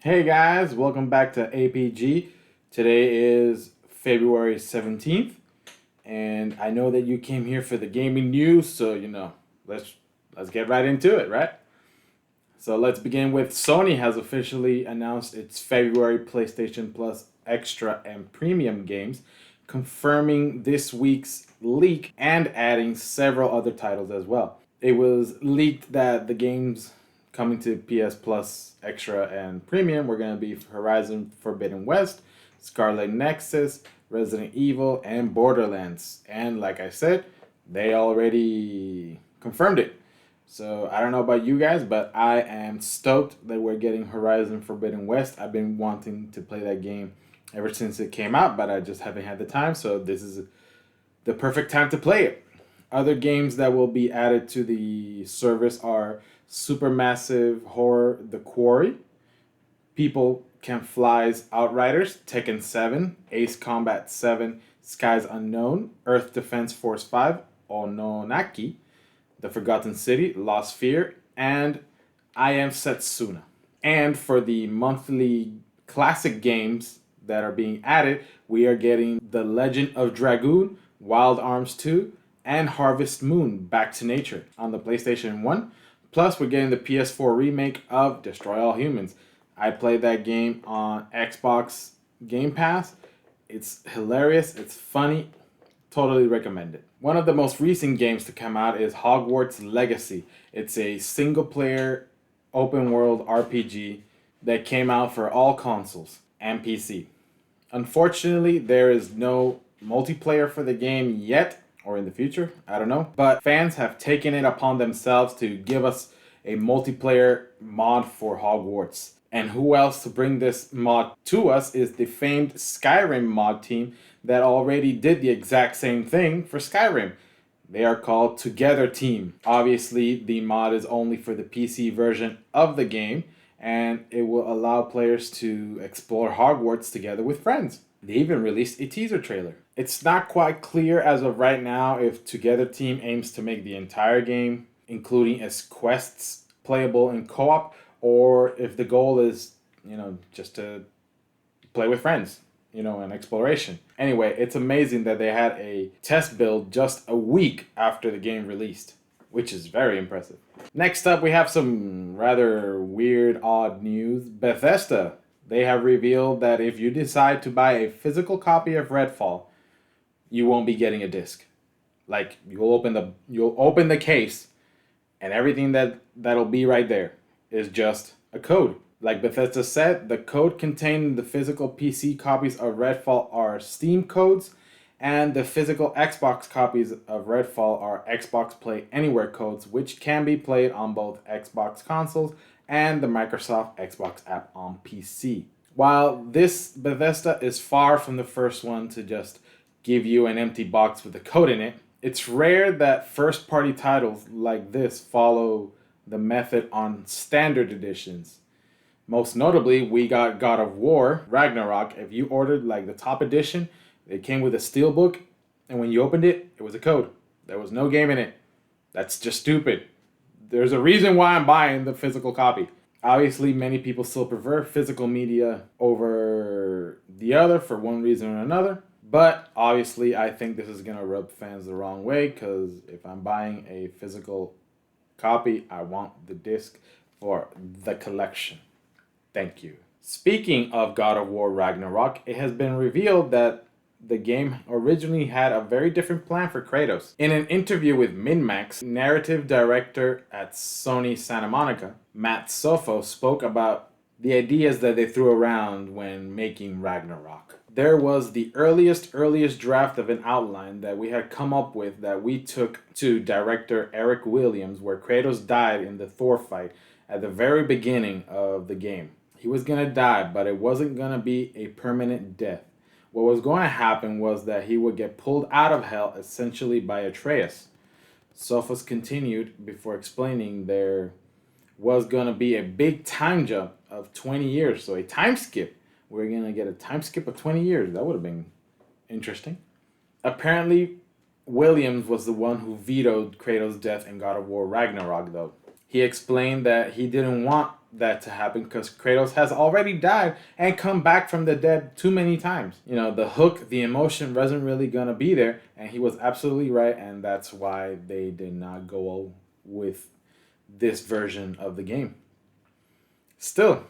Hey guys, welcome back to APG. Today is February 17th, and I know that you came here for the gaming news, so let's get right into it, right? So let's begin with Sony has officially announced its February PlayStation Plus Extra and Premium games, confirming this week's leak and adding several other titles as well. It was leaked that the games coming to PS Plus Extra and Premium were going to be Horizon Forbidden West, Scarlet Nexus, Resident Evil, and Borderlands. And like I said, they already confirmed it. So I don't know about you guys, but I am stoked that we're getting Horizon Forbidden West. I've been wanting to play that game ever since it came out, but I just haven't had the time. So this is the perfect time to play it. Other games that will be added to the service are Supermassive Horror The Quarry, People Can Fly's Outriders, Tekken 7, Ace Combat 7, Skies Unknown, Earth Defense Force 5, Ononaki, The Forgotten City, Lost Fear, and I Am Setsuna. And for the monthly classic games that are being added, we are getting The Legend of Dragoon, Wild Arms 2, and Harvest Moon Back to Nature on the PlayStation 1. Plus, we're getting the PS4 remake of Destroy All Humans. I played that game on Xbox Game Pass. It's hilarious, it's funny, totally recommend it. One of the most recent games to come out is Hogwarts Legacy. It's a single player open world RPG that came out for all consoles and PC. Unfortunately, there is no multiplayer for the game yet, or in the future, I don't know. But fans have taken it upon themselves to give us a multiplayer mod for Hogwarts. And who else to bring this mod to us is the famed Skyrim mod team that already did the exact same thing for Skyrim. They are called Together Team. Obviously, the mod is only for the PC version of the game, and it will allow players to explore Hogwarts together with friends. They even released a teaser trailer. It's not quite clear as of right now if Together Team aims to make the entire game, including as quests, playable in co-op, or if the goal is, just to play with friends, and exploration. Anyway, it's amazing that they had a test build just a week after the game released, which is very impressive. Next up, we have some rather weird, odd news. Bethesda. They have revealed that if you decide to buy a physical copy of Redfall, you won't be getting a disc. Like you'll open the case, and everything that'll be right there is just a code. Like Bethesda said, the code contained in the physical PC copies of Redfall are Steam codes, and the physical Xbox copies of Redfall are Xbox Play Anywhere codes, which can be played on both Xbox consoles and the Microsoft Xbox app on PC. While this Bethesda is far from the first one to just give you an empty box with a code in it, it's rare that first-party titles like this follow the method on standard editions. Most notably, we got God of War Ragnarok. If you ordered like the top edition, it came with a steelbook, and when you opened it, it was a code. There was no game in it. That's just stupid. There's a reason why I'm buying the physical copy. Obviously, many people still prefer physical media over the other for one reason or another. But obviously, I think this is going to rub fans the wrong way because if I'm buying a physical copy, I want the disc for the collection. Thank you. Speaking of God of War Ragnarok, it has been revealed that the game originally had a very different plan for Kratos. In an interview with MinMax, narrative director at Sony Santa Monica, Matt Sofo, spoke about the ideas that they threw around when making Ragnarok. There was the earliest draft of an outline that we had come up with that we took to director Eric Williams, where Kratos died in the Thor fight at the very beginning of the game. He was going to die, but it wasn't going to be a permanent death. What was going to happen was that he would get pulled out of hell essentially by Atreus. Sophos continued before explaining there was going to be a big time jump of 20 years, so a time skip. We're going to get a time skip of 20 years. That would have been interesting. Apparently, Williams was the one who vetoed Kratos' death in God of War Ragnarok, though. He explained that he didn't want that to happen because Kratos has already died and come back from the dead too many times. You know, the hook, the emotion wasn't really going to be there, and he was absolutely right, and that's why they did not go with this version of the game. Still,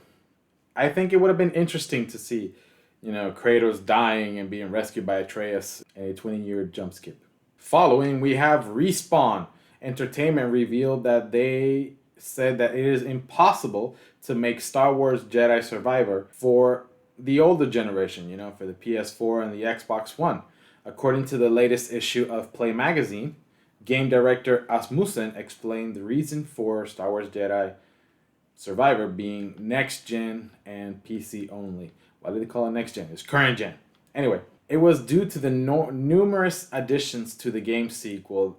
I think it would have been interesting to see, you know, Kratos dying and being rescued by Atreus in a 20-year jump skip. Following, we have Respawn Entertainment revealed that they said that it is impossible to make Star Wars Jedi Survivor for the older generation, you know, for the PS4 and the Xbox One. According to the latest issue of Play Magazine, game director Asmussen explained the reason for Star Wars Jedi Survivor being next gen and PC only. Why do they call it next gen? It's current gen. Anyway, it was due to the numerous additions to the game sequel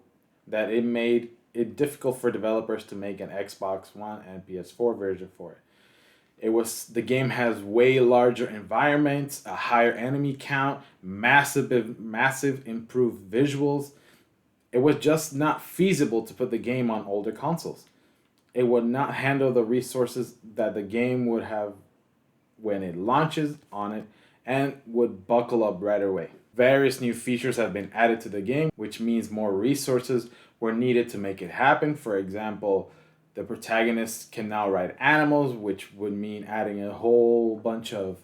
that it made it difficult for developers to make an Xbox One and PS4 version for it. The game has way larger environments, a higher enemy count, massive improved visuals. It was just not feasible to put the game on older consoles. It would not handle the resources that the game would have when it launches on it and would buckle up right away. Various new features have been added to the game, which means more resources were needed to make it happen. For example, the protagonist can now ride animals, which would mean adding a whole bunch of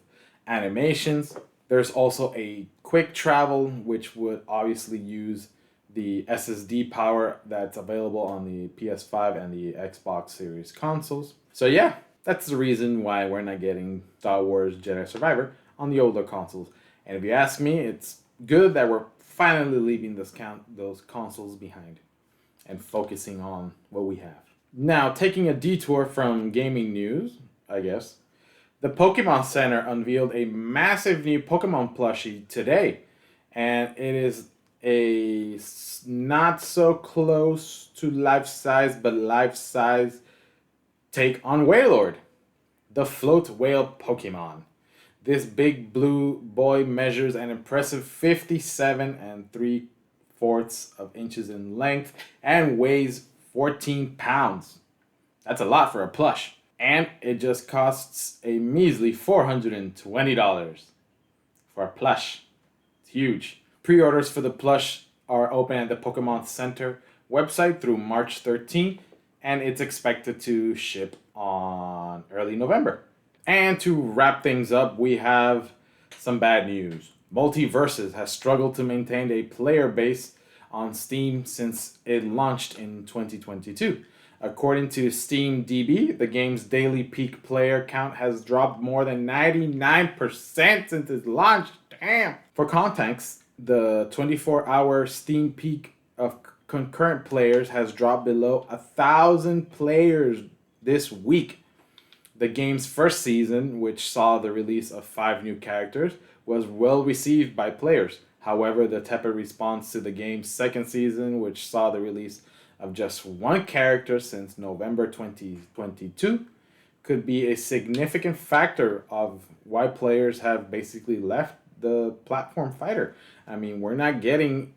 animations. There's also a quick travel, which would obviously use the SSD power that's available on the PS5 and the Xbox Series consoles. So yeah, that's the reason why we're not getting Star Wars Jedi Survivor on the older consoles. And if you ask me, it's good that we're finally leaving those consoles behind and focusing on what we have. Now, taking a detour from gaming news, I guess, the Pokemon Center unveiled a massive new Pokemon plushie today, and it is a not so close to life size, but life size take on Wailord, the float whale Pokemon. This big blue boy measures an impressive 57 and 3/4 of inches in length and weighs 14 pounds. That's a lot for a plush. And it just costs a measly $420 for a plush. It's huge. Pre-orders for the plush are open at the Pokemon Center website through March 13th, and it's expected to ship on early November. And to wrap things up, we have some bad news. MultiVersus has struggled to maintain a player base on Steam since it launched in 2022. According to SteamDB, the game's daily peak player count has dropped more than 99% since its launch. Damn! For context, the 24-hour Steam peak of concurrent players has dropped below 1,000 players this week. The game's first season, which saw the release of 5 new characters, was well received by players. However, the tepid response to the game's second season, which saw the release of just 1 character since November 2022, could be a significant factor of why players have basically left the platform fighter. I mean, we're not getting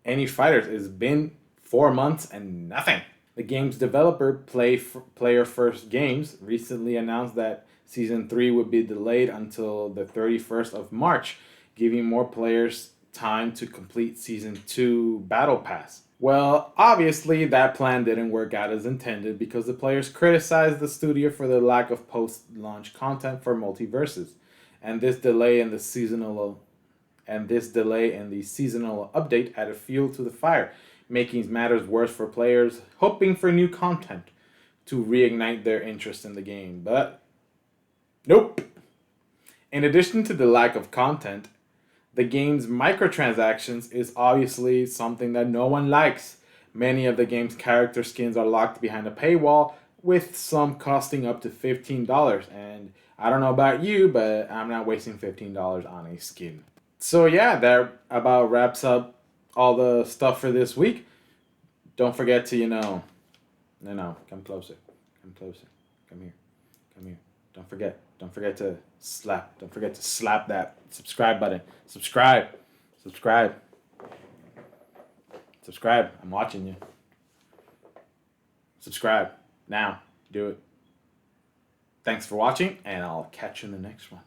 any fighters. It's been 4 months and nothing. The game's developer, Player First Games, recently announced that Season 3 would be delayed until the 31st of March, giving more players time to complete Season 2 Battle Pass. Well, obviously that plan didn't work out as intended because the players criticized the studio for the lack of post-launch content for MultiVersus, and this delay in the seasonal update added fuel to the fire, making matters worse for players hoping for new content to reignite their interest in the game. But nope. In addition to the lack of content, the game's microtransactions is obviously something that no one likes. Many of the game's character skins are locked behind a paywall, with some costing up to $15. And I don't know about you, but I'm not wasting $15 on a skin. So yeah, that about wraps up all the stuff for this week. Don't forget to, come closer. Come closer. Come here. Come here. Don't forget to slap that subscribe button. Subscribe. I'm watching you. Subscribe. Now. Do it. Thanks for watching, and I'll catch you in the next one.